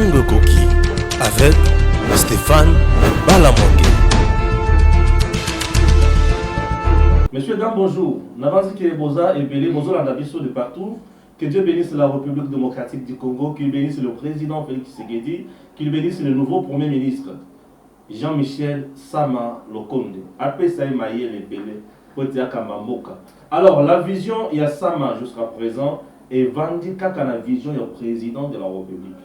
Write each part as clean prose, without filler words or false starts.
Tango Koki avec Stéphane Balamongue. Monsieur, dames, bonjour. N'avance que Boza et Bélé, Bozo Landabiso de partout. Que Dieu bénisse la République démocratique du Congo, qu'il bénisse le président Félix Tshisekedi, qu'il bénisse le nouveau Premier ministre Jean-Michel Sama Lokonde. Après ça, il m'a les Bélé, Kamamboka. Alors, la vision, il y a Sama jusqu'à présent, et vendue quand la vision, il y a le président de la République.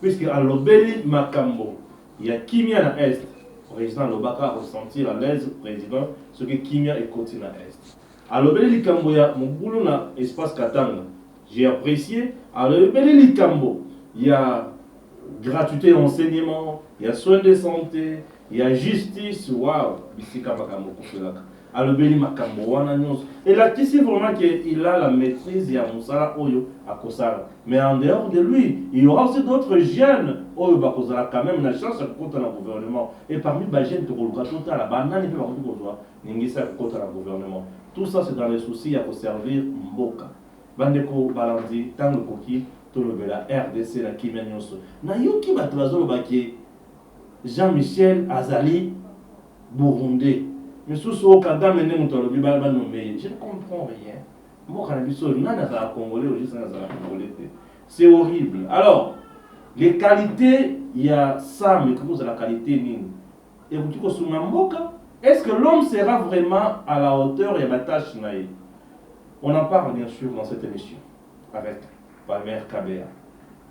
Puisque à l'Obéli Makambo, il y a Kimia à l'Est. Le président Lobaka a ressenti à l'aise, président, ce que Kimia est côté à l'Est. À l'Obéli Likambo, il y a mon boulot dans l'espace Katanga. J'ai apprécié. À l'Obéli Likambo, il y a gratuité d'enseignement, il y a soins de santé, il y a justice. Waouh! À l'Obéli Makambo, et là, tu sais vraiment qu'il a la maîtrise, il y a Moussala Oyo à Kosara. Mais en dehors de lui, il y aura aussi d'autres jeunes Oyo Bakosara, quand même, la chance contre le gouvernement. Et parmi les jeunes qui ont la banane, il y a le gouvernement. Tout ça, c'est dans les soucis à servir Mboka. Bandeko Balandi, Tango Koki, tout le la RDC, la Kimia Nyonso. Na yoki batrazolo baki Jean-Michel Azali, Burundais. Mais sous ce cas, je ne comprends rien. Moi, c'est horrible. Alors, les qualités, il y a ça, mais comment c'est la qualité et est-ce que l'homme sera vraiment à la hauteur et à la tâche? On en parle bien sûr dans cette émission avec Palmer Kabea.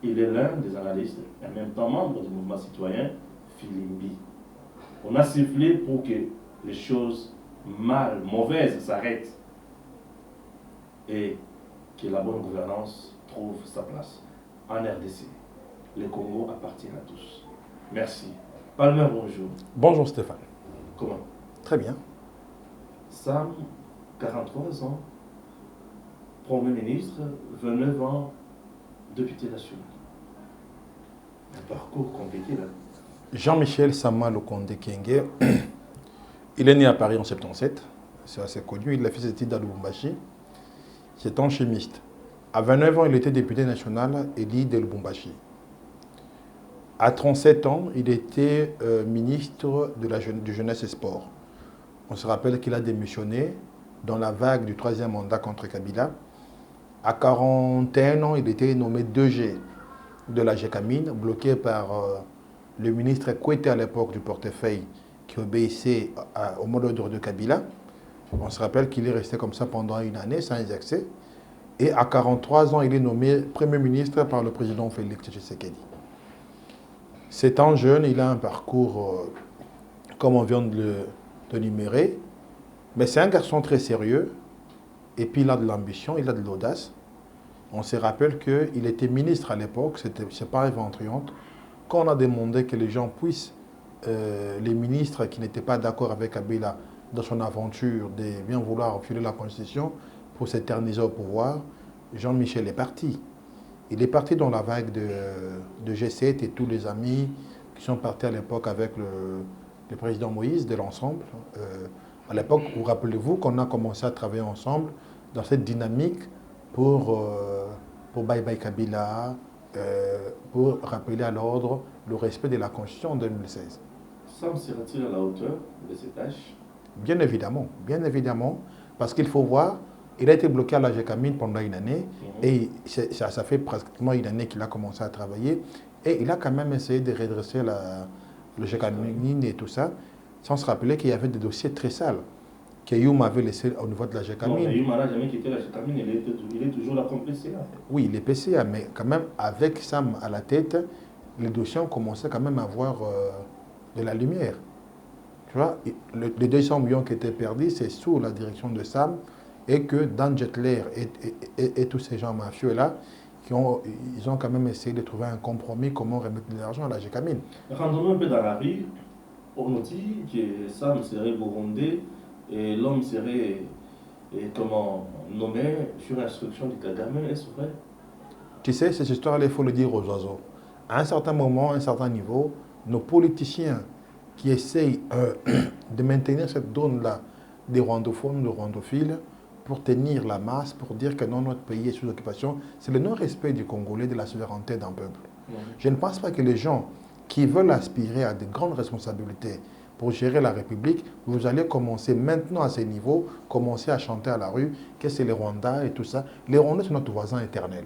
Il est l'un des analystes et en même temps membre du mouvement citoyen Filimbi. On a sifflé pour que les choses mauvaises s'arrêtent et que la bonne gouvernance trouve sa place en RDC. Le Congo appartient à tous. Merci. Palmer, bonjour. Bonjour Stéphane. Comment? Très bien. Sam, 43 ans, Premier ministre, 29 ans, député national. Un parcours compliqué là. Jean-Michel Sama Lokonde Kenge, il est né à Paris en 77, c'est assez connu, il a fait ses études à Lubumbashi, c'est un chimiste. À 29 ans, il était député national élu de Lubumbashi. À 37 ans, il était ministre de Jeunesse et Sport. On se rappelle qu'il a démissionné dans la vague du 3e mandat contre Kabila. À 41 ans, il était nommé 2G de la GECAMINE, bloqué par le ministre Kouete à l'époque du portefeuille qui obéissait au mot d'ordre de Kabila. On se rappelle qu'il est resté comme ça pendant une année sans accès. Et à 43 ans, il est nommé Premier ministre par le président Félix Tshisekedi. C'est un jeune, il a un parcours, comme on vient de l'énumérer, mais c'est un garçon très sérieux, et puis il a de l'ambition, il a de l'audace. On se rappelle qu'il était ministre à l'époque, c'est pas éventriante. Quand on a demandé que les gens puissent, les ministres qui n'étaient pas d'accord avec Kabila dans son aventure de bien vouloir refiler la Constitution pour s'éterniser au pouvoir, Jean-Michel est parti. Il est parti dans la vague de G7 et tous les amis qui sont partis à l'époque avec le président Moïse de l'ensemble. À l'époque, vous rappelez-vous qu'on a commencé à travailler ensemble dans cette dynamique pour Bye Bye Kabila, pour rappeler à l'ordre le respect de la Constitution en 2016. Sam sera-t-il à la hauteur de ces tâches? Bien évidemment, parce qu'il faut voir, il a été bloqué à la GECAMINE pendant une année, et ça fait pratiquement une année qu'il a commencé à travailler, et il a quand même essayé de redresser le GECAMINE et tout ça, sans se rappeler qu'il y avait des dossiers très sales que Youm avait laissé au niveau de la GECAMINE. Non, mais Youm n'a jamais quitté la GECAMINE, il est toujours là comme PCA. Oui, il est PCA, mais quand même, avec Sam à la tête, les dossiers ont commencé quand même à avoir de la lumière. Tu vois, les 200 millions qui étaient perdus, c'est sous la direction de Sam, et que Dan Jetler et tous ces gens mafieux-là, ils ont quand même essayé de trouver un compromis, comment remettre de l'argent à la GECAMINE. Rendons-nous un peu dans la rue, on nous dit que Sam serait burundais, et l'homme serait nommé sur instruction du Kagame, est-ce vrai? Tu sais, cette histoire-là, il faut le dire aux oiseaux. À un certain moment, à un certain niveau, nos politiciens qui essayent de maintenir cette zone-là des rwandophones, de rwandophiles, pour tenir la masse, pour dire que non, notre pays est sous occupation, c'est le non-respect du Congolais de la souveraineté d'un peuple. Je ne pense pas que les gens qui veulent aspirer à de grandes responsabilités pour gérer la République, vous allez commencer maintenant à ces niveaux, commencer à chanter à la rue, que c'est les Rwandais et tout ça. Les Rwandais, c'est notre voisin éternel.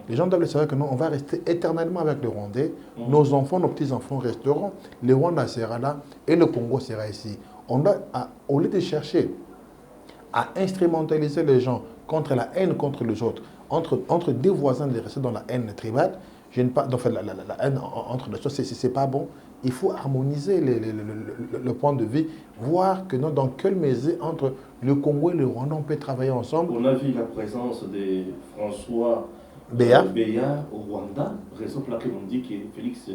Les gens doivent le savoir que non, on va rester éternellement avec les Rwandais. Nos enfants, nos petits-enfants resteront. Le Rwanda sera là et le Congo sera ici. On doit, au lieu de chercher à instrumentaliser les gens contre la haine contre les autres, entre deux voisins de rester dans la haine tribale, je ne pas, donc, la haine entre les autres, c'est pas bon. Il faut harmoniser le point de vue, voir que non, dans quelle mesure entre le Congo et le Rwanda on peut travailler ensemble. On a vu la présence de François Béa au Rwanda, raison pour laquelle on dit que Félix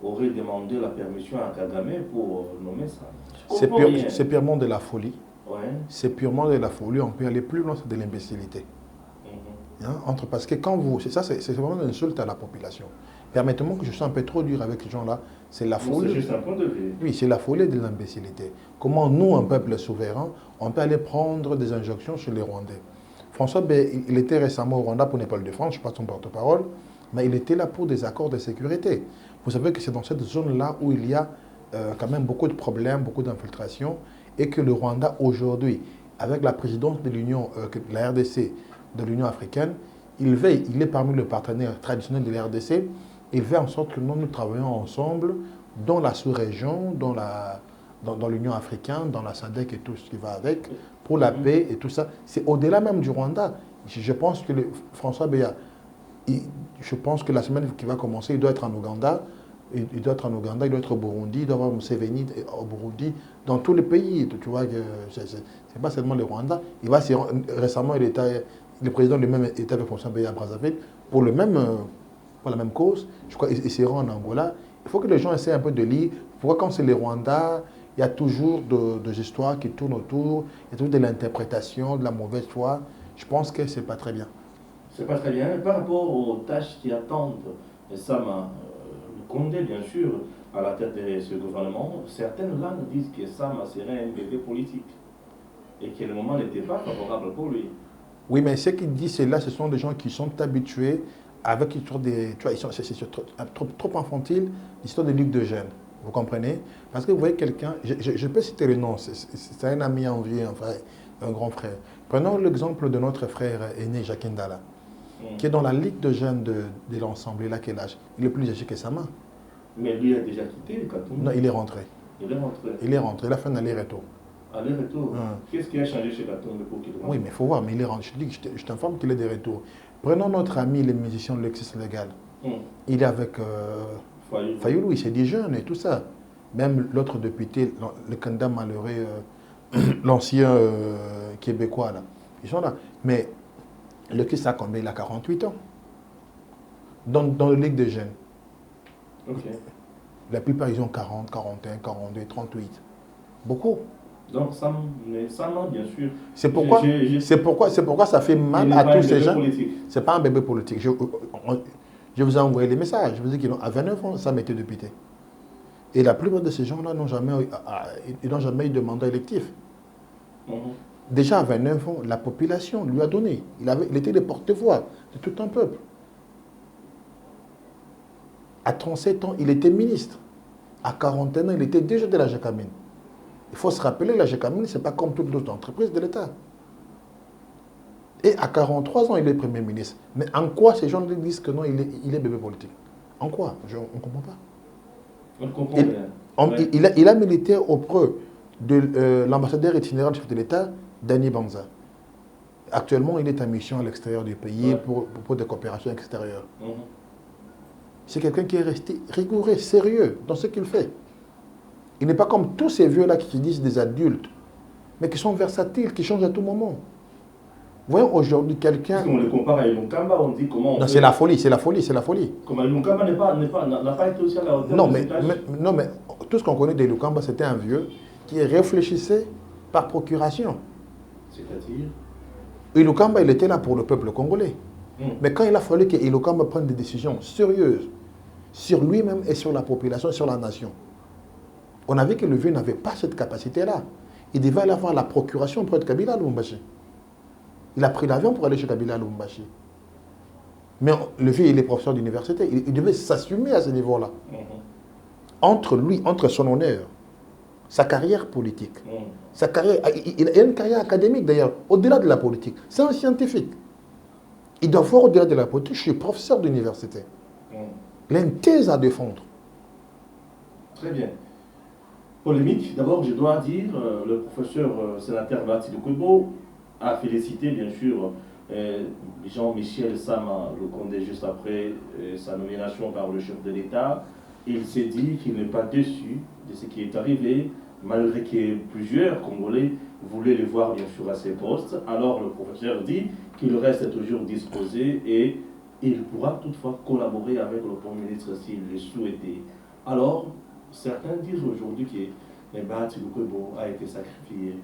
aurait demandé la permission à Kagame pour nommer ça. C'est purement de la folie. Ouais. C'est purement de la folie. On peut aller plus loin, c'est de l'imbécilité. Parce que quand vous... C'est vraiment une insulte à la population. Permettez-moi que je sois un peu trop dur avec ces gens-là. C'est la folie. C'est juste un point de vue. Oui, c'est la folie de l'imbécilité. Comment nous, un peuple souverain, on peut aller prendre des injonctions sur les Rwandais. François, il était récemment au Rwanda pour Népal de France, je ne sais pas son porte-parole, mais il était là pour des accords de sécurité. Vous savez que c'est dans cette zone-là où il y a quand même beaucoup de problèmes, beaucoup d'infiltrations, et que le Rwanda aujourd'hui, avec la présidence de l'Union, la RDC, de l'Union africaine, il est parmi les partenaires traditionnels de la RDC, il fait en sorte que nous travaillons ensemble dans la sous-région, dans l'Union africaine, dans la SADC et tout ce qui va avec, pour la paix et tout ça. C'est au-delà même du Rwanda. Je pense que François Béa, je pense que la semaine qui va commencer, il doit être en Ouganda. Il doit être en Ouganda, il doit être au Burundi, il doit avoir Museveni au Burundi, dans tous les pays. Tu vois que c'est pas seulement le Rwanda. Récemment, le président lui-même était avec François Béa à Brazzaville pour la même cause. Je crois qu'il s'est rendu en Angola. Il faut que les gens essaient un peu de lire. Pourquoi quand c'est les Rwandais, il y a toujours des histoires qui tournent autour, il y a toujours de l'interprétation, de la mauvaise foi. Je pense que c'est pas très bien. C'est pas très bien. Par rapport aux tâches qui attendent Sama Condé, bien sûr, à la tête de ce gouvernement, certaines langues disent que Sama serait un bébé politique et que le moment n'était pas favorable pour lui. Oui, mais ceux qui disent cela, ce sont des gens qui sont habitués avec l'histoire des... Tu vois, c'est trop infantile, l'histoire des Luc de Gênes. Vous comprenez? Parce que vous voyez quelqu'un, je peux citer le nom, c'est un ami envié, un frère, un grand frère. Prenons l'exemple de notre frère aîné, Jacques Ndala, qui est dans la Ligue de jeunes de l'ensemble. Il a quel âge? Il est plus âgé que Sama. Mais lui a déjà quitté le Katoum. Non, il est rentré. Il est rentré. Il est rentré, il a fait un aller-retour. Aller-retour. Qu'est-ce qui a changé chez Katoum pour qu'il rentre? Oui, mais il faut voir, mais il est rentré. Je t'informe qu'il est de retour. Prenons notre ami, le musicien de Lexis Légal. Il est avec Fayoulou, il s'est dit jeune et tout ça. Même l'autre député, le candidat malheureux, l'ancien Québécois, là. Ils sont là. Mais le Christ a combien? Il a 48 ans. Dans la Ligue des jeunes. Okay. La plupart, ils ont 40, 41, 42, 38. Beaucoup. Donc, ça bien sûr. C'est pourquoi ça fait mal à tous ces gens. C'est pas un bébé politique. Je vous ai envoyé les messages. Je vous ai dit qu'à 29 ans, ça m'était député. Et la plupart de ces gens-là n'ont jamais eu de mandat électif. Déjà à 29 ans, la population lui a donné. Il était le porte-voix de tout un peuple. À 37 ans, il était ministre. À 41 ans, il était déjà de la Gécamine. Il faut se rappeler, la Gécamine, ce n'est pas comme toutes les autres entreprises de l'État. Et à 43 ans, il est Premier ministre. Mais en quoi ces gens disent que non, il est bébé politique? En quoi? On ne comprend pas. On comprend bien. Il a milité auprès de l'ambassadeur itinérant du chef de l'État, Danny Banza. Actuellement, il est en mission à l'extérieur du pays pour des coopérations extérieures. C'est quelqu'un qui est resté rigoureux, sérieux dans ce qu'il fait. Il n'est pas comme tous ces vieux-là qui disent des adultes, mais qui sont versatiles, qui changent à tout moment. Voyons aujourd'hui quelqu'un... Si on le compare à Ilunkamba, on dit comment... Non, c'est la folie, c'est la folie, c'est la folie. Comme Ilunkamba n'a pas été aussi à la hauteur non, de mais, ses tâches. non, mais tout ce qu'on connaît d'Ilunkamba, c'était un vieux qui réfléchissait par procuration. C'est-à-dire? Ilunkamba, il était là pour le peuple congolais. Mais quand il a fallu qu'Ilunkamba prenne des décisions sérieuses sur lui-même et sur la population, sur la nation, on a vu que le vieux n'avait pas cette capacité-là. Il devait aller avoir la procuration auprès de Kabila Lubumbashi. Il a pris l'avion pour aller chez Kabila Lubumbashi. Mais le vieux, il est professeur d'université. Il devait s'assumer à ce niveau-là. Entre lui, entre son honneur, sa carrière politique, sa carrière, il a une carrière académique d'ailleurs, au-delà de la politique. C'est un scientifique. Il doit voir au-delà de la politique. Je suis professeur d'université. Il a une thèse à défendre. Très bien. Polémique, d'abord je dois dire, le professeur sénateur Bahati Lukwebo a félicité bien sûr Jean-Michel Sama Lukonde juste après sa nomination par le chef de l'État. Il s'est dit qu'il n'est pas déçu de ce qui est arrivé, malgré que plusieurs Congolais voulaient le voir bien sûr à ses postes. Alors le professeur dit qu'il reste toujours disposé et il pourra toutefois collaborer avec le Premier ministre s'il le souhaitait. Alors, certains disent aujourd'hui que Bahati Lukwebo a été sacrifié.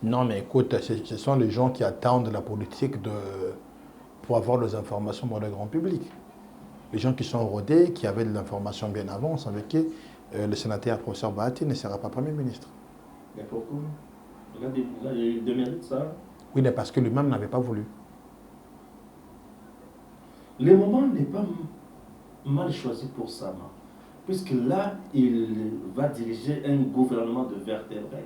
Non, mais écoute, ce sont les gens qui attendent la politique pour avoir des informations dans le grand public. Les gens qui sont rodés, qui avaient de l'information bien avant, savaient que le sénateur professeur Bahati ne sera pas Premier ministre. Mais pourquoi? Là, il démérite ça. Oui, mais parce que lui-même n'avait pas voulu. Le moment n'est pas mal choisi pour Sama, puisque là, il va diriger un gouvernement de vertébrés,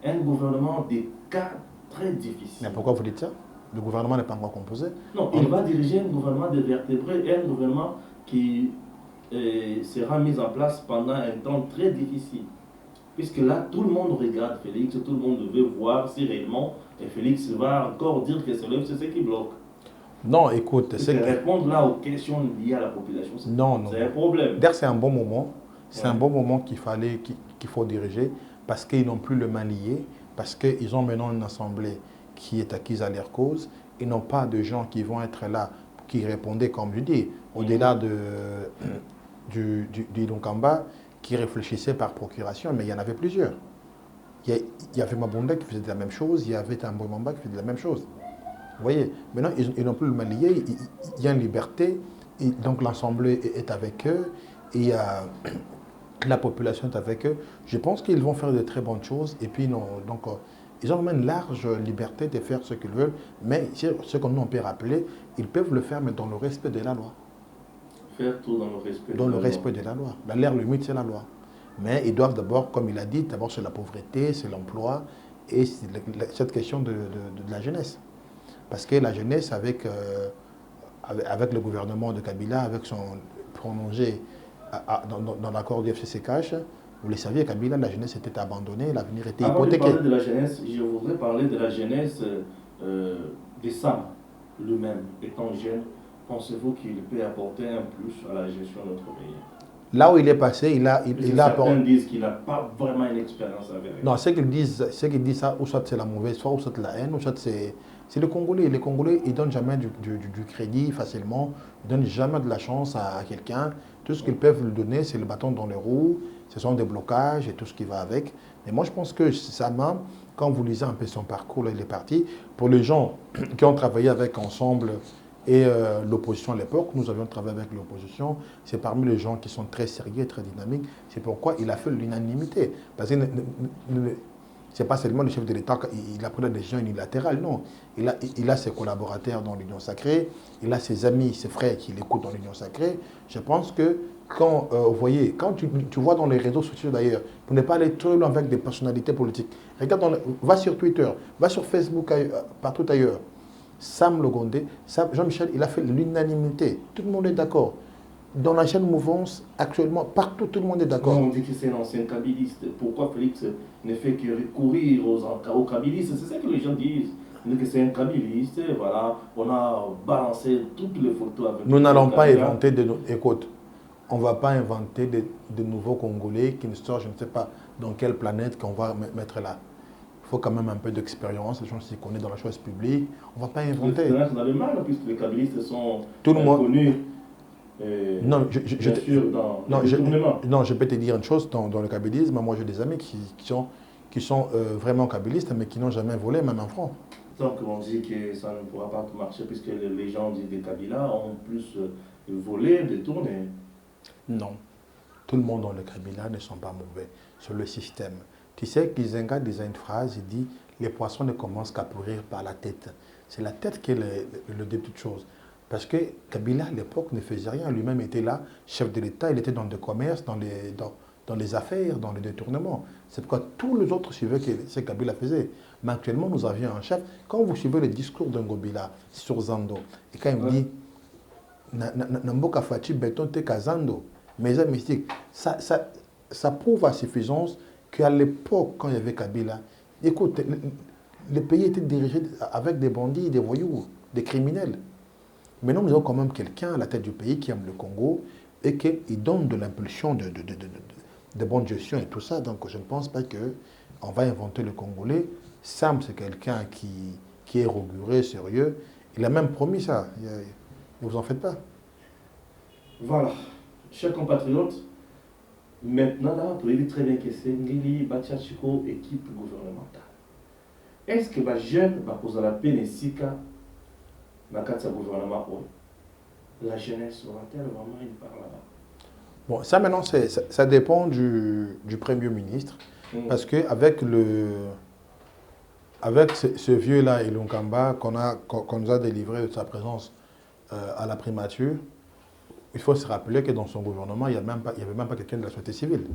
un gouvernement des cas très difficiles. Mais pourquoi vous dites ça? Le gouvernement n'est pas encore composé. Non, il va diriger un gouvernement de vertébrés et un gouvernement qui sera mis en place pendant un temps très difficile. Puisque là, tout le monde regarde Félix, tout le monde veut voir si réellement Félix va encore dire que c'est ce qui bloque. Non, écoute, c'est répondre là aux questions liées à la population, c'est un problème. D'ailleurs, c'est un bon moment. C'est un bon moment qu'il faut diriger parce qu'ils n'ont plus le main lié, parce qu'ils ont maintenant une assemblée qui est acquise à leur cause. Ils n'ont pas de gens qui vont être là, qui répondaient, comme je dis, au-delà du Lunkamba, qui réfléchissaient par procuration, mais il y en avait plusieurs. Il y avait Mabunda qui faisait la même chose, il y avait Tambo Mamba qui faisait la même chose. Vous voyez, maintenant, ils n'ont plus le mal lié, il y a une liberté, et donc l'Assemblée est avec eux, et la population est avec eux. Je pense qu'ils vont faire de très bonnes choses, et puis donc, ils ont vraiment une large liberté de faire ce qu'ils veulent, mais ce qu'on peut rappeler, ils peuvent le faire, mais dans le respect de la loi. Faire tout dans le respect dans le respect de la loi. L'air limite, c'est la loi. Mais ils doivent d'abord, comme il a dit, d'abord c'est la pauvreté, c'est l'emploi, et cette question de la jeunesse. Parce que la jeunesse, avec le gouvernement de Kabila, avec son prolongé dans l'accord du FCCH, vous le saviez, Kabila, la jeunesse était abandonnée, l'avenir était hypothéqué. Avant de parler de la jeunesse, je voudrais parler de la jeunesse de Sam lui-même, étant jeune. Pensez-vous qu'il peut apporter un plus à la gestion de notre pays? Là où il est passé, il a apporté. Certains disent qu'il n'a pas vraiment une expérience avec. Non, ceux qui disent ça, ou soit c'est la mauvaise foi, ou soit la haine, ou soit c'est le Congolais. Les Congolais, ils ne donnent jamais du crédit facilement, ils ne donnent jamais de la chance à quelqu'un. Tout ce qu'ils peuvent lui donner, c'est le bâton dans les roues, ce sont des blocages et tout ce qui va avec. Mais moi, je pense que Sama, quand vous lisez un peu son parcours, là, il est parti. Pour les gens qui ont travaillé avec ensemble, et l'opposition à l'époque, nous avions travaillé avec l'opposition, c'est parmi les gens qui sont très sérieux et très dynamiques. C'est pourquoi il a fait l'unanimité. Parce que ce n'est pas seulement le chef de l'État, il a pris des décisions unilatérales, non. Il a ses collaborateurs dans l'Union sacrée, il a ses amis, ses frères qui l'écoutent dans l'Union sacrée. Je pense que quand, vous voyez, quand tu vois dans les réseaux sociaux d'ailleurs, pour ne pas aller trop loin avec des personnalités politiques, regarde, va sur Twitter, va sur Facebook, partout ailleurs. Sam Lukonde, Jean-Michel, il a fait l'unanimité. Tout le monde est d'accord. Dans la chaîne mouvance, actuellement, partout, tout le monde est d'accord. On dit que c'est un ancien kabiliste. Pourquoi Félix ne fait que recourir aux kabilistes? C'est ça que les gens disent. Ils disent que c'est un kabiliste. Voilà, on a balancé toutes les photos avec. Nous n'allons pas inventer écoute, on ne va pas inventer de nouveaux Congolais qui ne sortent, je ne sais pas dans quelle planète qu'on va mettre là. Il faut quand même un peu d'expérience, les gens s'y connaissent dans la chose publique. On ne va pas inventer. L'expérience dans le mal, puisque les kabilistes sont connus. Non, non, je peux te dire une chose, dans le kabylisme, moi j'ai des amis qui sont vraiment kabylistes, mais qui n'ont jamais volé, même un franc. Donc on dit que ça ne pourra pas marcher, puisque les gens disent que les Kabila ont plus volé, détourné. Non, tout le monde dans le Kabila ne sont pas mauvais, c'est le système. Tu sais qu'Izenga disait une phrase, il dit « Les poissons ne commencent qu'à pourrir par la tête ». C'est la tête qui est le début de toute chose. Parce que Kabila, à l'époque, ne faisait rien. Lui-même était là, chef de l'État, il était dans le commerce, dans les affaires, dans les détournements. C'est pourquoi tous les autres suivaient ce que Kabila faisait. Mais actuellement, nous avions un chef. Quand vous suivez le discours d'un Ngobila sur Zando, et quand il dit Namboka Fachi Beton te Kazando, mais mystique, ça prouve à suffisance qu'à l'époque, quand il y avait Kabila, écoute, le pays était dirigé avec des bandits, des voyous, des criminels. Maintenant, nous avons quand même quelqu'un à la tête du pays qui aime le Congo et qui donne de l'impulsion de bonne gestion et tout ça. Donc, je ne pense pas qu'on va inventer le Congolais. Sam, c'est quelqu'un qui est rigoureux, sérieux. Il a même promis ça. Ne vous en faites pas. Voilà. Chers compatriotes, maintenant, là, vous avez très bien que c'est Ngeli, Batiachiko, équipe gouvernementale. Est-ce que les jeunes vont poser la peine ici dans le gouvernement? La jeunesse aura-t-elle vraiment une part là-bas? Bon, ça maintenant, ça dépend du Premier ministre. Parce qu'avec ce vieux-là, Ilunkamba, qu'on nous a délivré de sa présence à la primature, il faut se rappeler que dans son gouvernement, il n'y avait même pas quelqu'un de la société civile.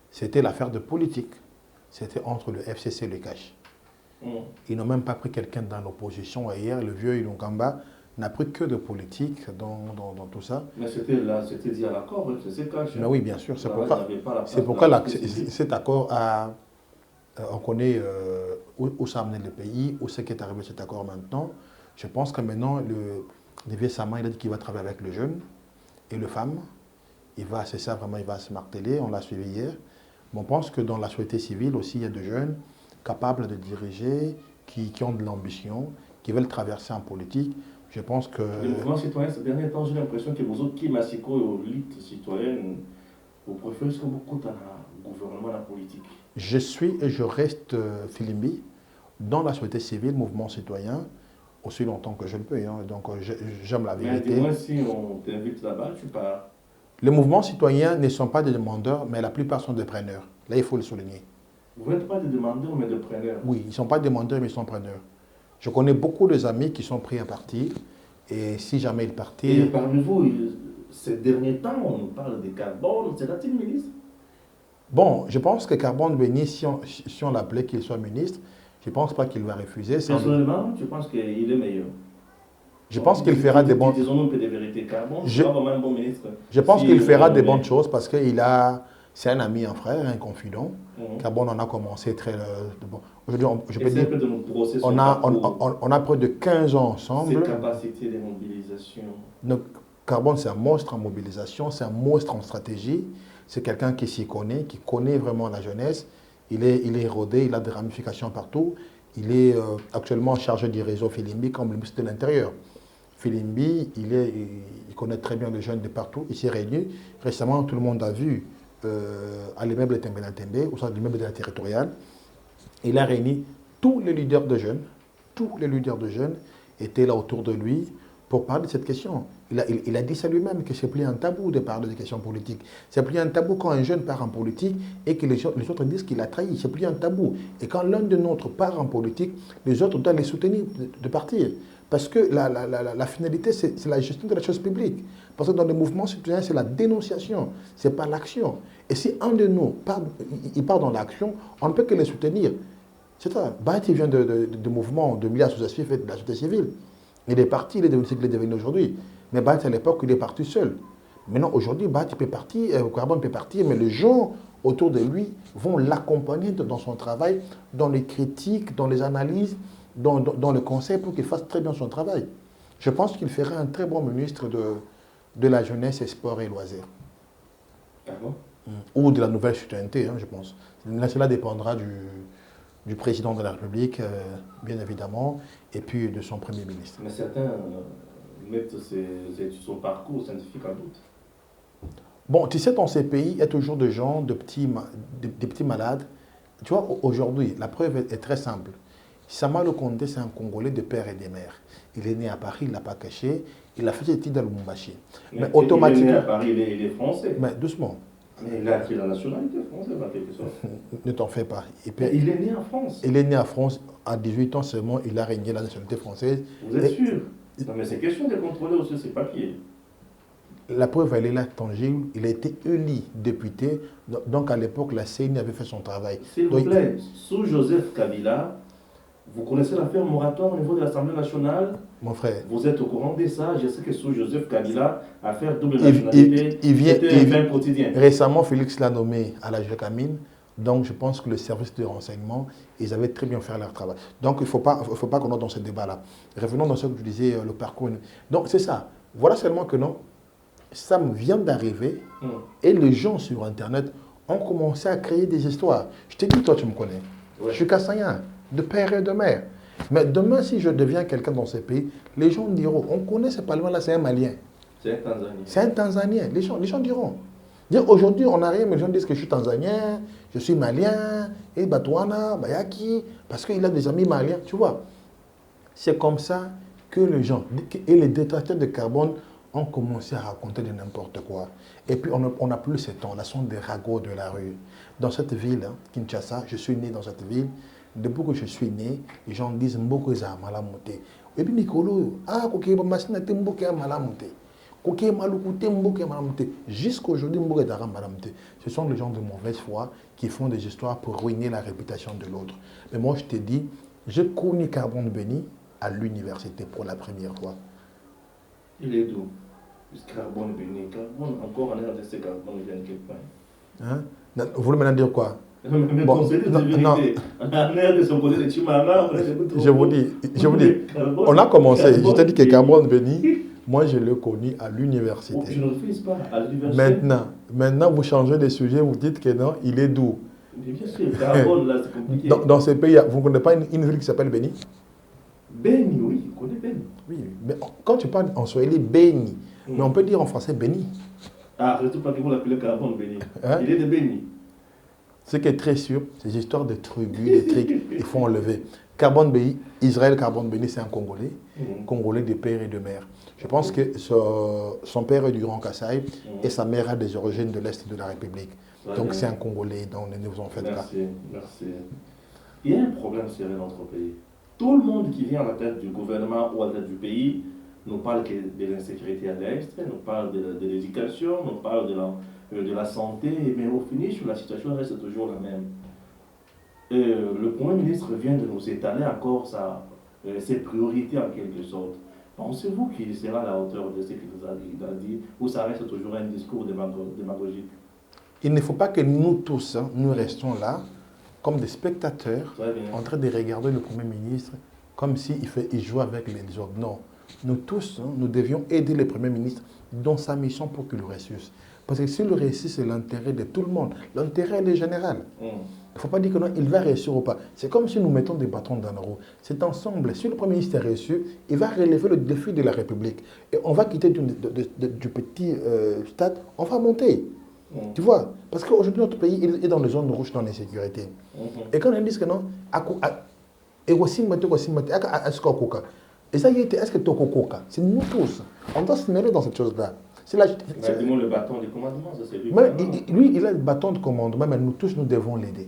C'était l'affaire de politique. C'était entre le FCC et le CACH. Ils n'ont même pas pris quelqu'un dans l'opposition. Hier, le vieux Ilunkamba n'a pris que de politique dans tout ça. Mais c'était dit à l'accord, c'est CACH. Mais oui, bien sûr. C'est pourquoi cet accord on connaît où ça a amené le pays, où c'est qui est arrivé cet accord maintenant. Je pense que maintenant, le vieux Sama, il a dit qu'il va travailler avec le jeune et le femme. C'est ça vraiment, il va se marteler. On l'a suivi hier. Mais on pense que dans la société civile aussi, il y a des jeunes capables de diriger, qui ont de l'ambition, qui veulent traverser en politique. Je pense que... Le mouvement citoyen, ces derniers temps, j'ai l'impression que vous autres qui massicrez aux luttes citoyennes, vous préférez ce que beaucoup dans le gouvernement, dans la politique. Je suis et je reste Filimbi dans la société civile, mouvement citoyen, aussi longtemps que je le peux. Hein. Donc j'aime la vérité. Mais dis-moi, si on t'invite là-bas, tu pars. Les mouvements citoyens ne sont pas des demandeurs, mais la plupart sont des preneurs. Là, il faut le souligner. Vous n'êtes pas des demandeurs, mais des preneurs. Oui, ils ne sont pas demandeurs, mais ils sont preneurs. Je connais beaucoup d'amis qui sont pris à partir. Et si jamais ils partirent... Et parmi vous, ces derniers temps, on nous parle de Carbone. C'est là-t-il ministre? Bon, je pense que Carbone Béni, si on l'appelait qu'il soit ministre, je ne pense pas qu'il va refuser. Personnellement, je pense qu'il est meilleur. Je pense qu'il fera des bonnes... Disons-nous un peu de vérité. Carbone, c'est vraiment un bon ministre. Je pense qu'il fera des bonnes choses parce qu'il a... C'est un ami, un frère, un confident. Carbone, on a commencé très... Aujourd'hui, je peux dire... On a près de 15 ans ensemble. Ses capacités de mobilisation. Donc, Carbone, c'est un monstre en mobilisation, c'est un monstre en stratégie. C'est quelqu'un qui s'y connaît, qui connaît vraiment la jeunesse. Il est rodé, il a des ramifications partout. Il est actuellement chargé du réseau Filimbi comme le ministre de l'Intérieur. Filimbi, il connaît très bien les jeunes de partout. Il s'est réuni. Récemment, tout le monde a vu à l'immeuble de Tembe, au sein de l'immeuble de la territoriale. Il a réuni tous les leaders de jeunes. Tous les leaders de jeunes étaient là autour de lui pour parler de cette question. Il a dit ça lui-même, que c'est plus un tabou de parler de questions politiques. C'est plus un tabou quand un jeune part en politique et que les autres disent qu'il a trahi. C'est plus un tabou. Et quand l'un de nôtres part en politique, les autres doivent les soutenir de partir. Parce que la finalité, c'est la gestion de la chose publique. Parce que dans le mouvement citoyen, c'est la dénonciation, ce n'est pas l'action. Et si un de nous part dans l'action, on ne peut que les soutenir. C'est ça. Bahati vient de mouvements, de milieux associatifs et de la société civile. Il est parti, il est devenu ce qu'il est devenu aujourd'hui. Mais Bahati, à l'époque, il est parti seul. Maintenant, aujourd'hui, Bahati peut partir, Carbone peut partir, mais les gens autour de lui vont l'accompagner dans son travail, dans les critiques, dans les analyses, dans le conseil pour qu'il fasse très bien son travail. Je pense qu'il ferait un très bon ministre de la jeunesse, sport et loisirs. Ah bon? Ou de la nouvelle citoyenneté, hein, je pense. Cela dépendra du président de la République, bien évidemment, et puis de son Premier ministre. Mais certains mettent son parcours scientifique en doute. Bon, tu sais, dans ces pays, il y a toujours des gens, des petits malades. Tu vois, aujourd'hui, la preuve est très simple. Samuel Condé, c'est un Congolais de père et de mère. Il est né à Paris, il ne l'a pas caché. Il a fait ses études à Lubumbashi. Mais automatiquement... Il est né à Paris, il est français. Mais doucement. Mais il a pris la nationalité française, en quelque sorte. Ne t'en fais pas. Il est né en France. Il est né en France. À 18 ans seulement, il a régné la nationalité française. Vous êtes sûr? Non, mais c'est question de contrôler aussi ces papiers. La preuve, elle est là, tangible. Il a été élu député. Donc, à l'époque, la CENI avait fait son travail. S'il vous plaît, sous Joseph Kabila, vous connaissez l'affaire moratoire au niveau de l'Assemblée nationale? Mon frère. Vous êtes au courant de ça? Je sais que sous Joseph Kabila, affaire double nationalité, c'était un pain quotidien. Récemment, Félix l'a nommé à la Gécamine. Donc, je pense que le service de renseignement, ils avaient très bien fait leur travail. Donc, il ne faut pas qu'on entre dans ce débat-là. Revenons dans ce que je disais, le parcours. Donc, c'est ça. Voilà seulement que non, ça me vient d'arriver et les gens sur Internet ont commencé à créer des histoires. Je t'ai dit, toi, tu me connais. Ouais. Je suis Kassaïen, de père et de mère. Mais demain, si je deviens quelqu'un dans ces pays, les gens diront, on connaît ce parlement-là, c'est un Malien. C'est un Tanzanien. C'est un Tanzanien. Les gens diront. Aujourd'hui, on n'a rien, mais les gens disent que je suis Tanzanien, je suis Malien, et Batouana, Bayaki, parce qu'il a des amis maliens, tu vois. C'est comme ça que les gens, et les détracteurs de carbone ont commencé à raconter de n'importe quoi. Et puis, on n'a plus ce temps, là, sont des ragots de la rue. Dans cette ville, hein, Kinshasa, je suis né dans cette ville. Depuis que je suis né, les gens disent Mboko za malamuté. Et puis, Nicolo, koke machine te Mboko ya malamuté. Koke malukute Mboko ya malamuté. Jusqu'aujourd'hui, Mboko ya malamuté. Ce sont les gens de mauvaise foi qui font des histoires pour ruiner la réputation de l'autre. Mais moi, je te dis, j'ai connu Carbone Béni à l'université pour la première fois. Il est d'où? Carbone Béni. Carbone, encore en air de ces carbones, il vient de quel point? Hein? Vous voulez maintenant dire quoi? Mais bon, non. Je vous dis, on a commencé, je t'ai dit que Carbone Béni, moi je l'ai connu à l'université. Je ne refuse pas à l'université. Maintenant, vous changez de sujet, vous dites que non, il est d'où? Bien sûr, Carbone, là, c'est compliqué. Dans ces pays, vous ne connaissez pas une ville qui s'appelle Béni? Béni, oui, je connais Béni. Oui, mais quand tu parles en swahili, Béni, mais on peut dire en français Béni. Ah, surtout pas que vous l'appelez Carbone Béni. Hein? Il est de Béni. Ce qui est très sûr, ces histoires de tribus, de trucs, il faut enlever. Carbone Béni, Israël Carbone Béni, c'est un Congolais, Congolais de père et de mère. Je pense que son père est du Grand Kassai et sa mère a des origines de l'Est de la République. Donc c'est un Congolais, donc ne vous en faites pas. Merci. Il y a un problème sérieux dans notre pays. Tout le monde qui vient à la tête du gouvernement ou à la tête du pays nous parle de l'insécurité à l'Est, nous parle de l'éducation, nous parle de la santé, mais au finish, la situation reste toujours la même. Le Premier ministre vient de nous étaler encore ses priorités en quelque sorte. Pensez-vous qu'il sera à la hauteur de ce qu'il nous a dit, ou ça reste toujours un discours démagogique? Il ne faut pas que nous tous, nous restons là, comme des spectateurs, en train de regarder le Premier ministre, comme s'il joue avec les autres. Non. Nous tous, nous devions aider le Premier ministre dans sa mission pour qu'il réussisse. Parce que si le réussite, c'est l'intérêt de tout le monde. L'intérêt est général. Il ne faut pas dire que non, il va réussir ou pas. C'est comme si nous mettons des bâtons dans la roue. C'est ensemble. Si le Premier ministre est réussi, il va relever le défi de la République. Et on va quitter du petit stade, on va monter. Tu vois? Parce qu'aujourd'hui, notre pays est dans les zones rouges, dans l'insécurité. Et quand on dit que non, et ça, est-ce que Tokokoka? C'est nous tous. On doit se mêler dans cette chose-là. Dis-moi le bâton de commandement, ça c'est lui. Lui, il a le bâton de commandement, mais nous tous, nous devons l'aider.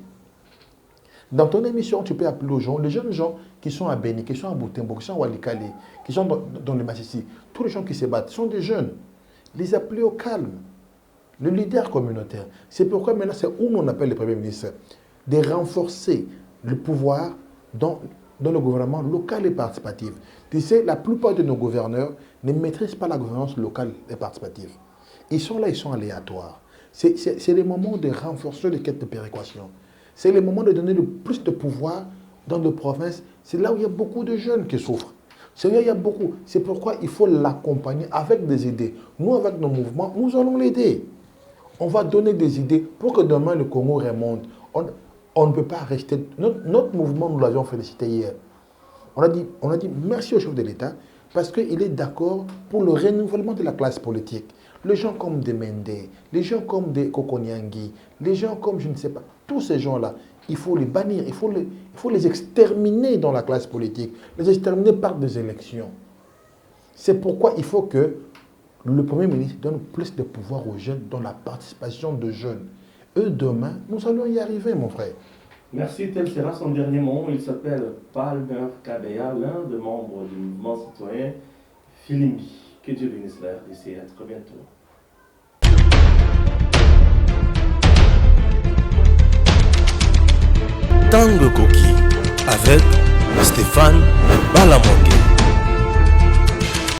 Dans ton émission, tu peux appeler aux gens, les jeunes gens qui sont à Béni, qui sont à Boutembo, qui sont à Walikale, qui sont dans le Massissi, tous les gens qui se battent sont des jeunes. Les appeler au calme. Le leader communautaire. C'est pourquoi maintenant, c'est où on appelle le Premier ministre, de renforcer le pouvoir dans le gouvernement local et participatif. Tu sais, la plupart de nos gouverneurs ne maîtrisent pas la gouvernance locale et participative. Ils sont là, ils sont aléatoires. C'est le moment de renforcer les quêtes de péréquation. C'est le moment de donner le plus de pouvoir dans nos provinces. C'est là où il y a beaucoup de jeunes qui souffrent. C'est là où il y a beaucoup. C'est pourquoi il faut l'accompagner avec des idées. Nous, avec nos mouvements, nous allons l'aider. On va donner des idées pour que demain le Congo remonte. On ne peut pas rester. Notre mouvement, nous l'avions félicité hier. On a dit merci au chef de l'État parce qu'il est d'accord pour le renouvellement de la classe politique. Les gens comme Demende, les gens comme des Kokonyangui, les gens comme je ne sais pas, tous ces gens-là, il faut les bannir, il faut les exterminer dans la classe politique, les exterminer par des élections. C'est pourquoi il faut que le Premier ministre donne plus de pouvoir aux jeunes dans la participation de jeunes. Et demain, nous allons y arriver, mon frère. Merci, tel sera son dernier mot. Il s'appelle Palmer Kabeya, l'un des membres du mouvement citoyen Filimbi. Que Dieu bénisse la RDC. À très bientôt. Tango Koki avec Stéphane Balamongue.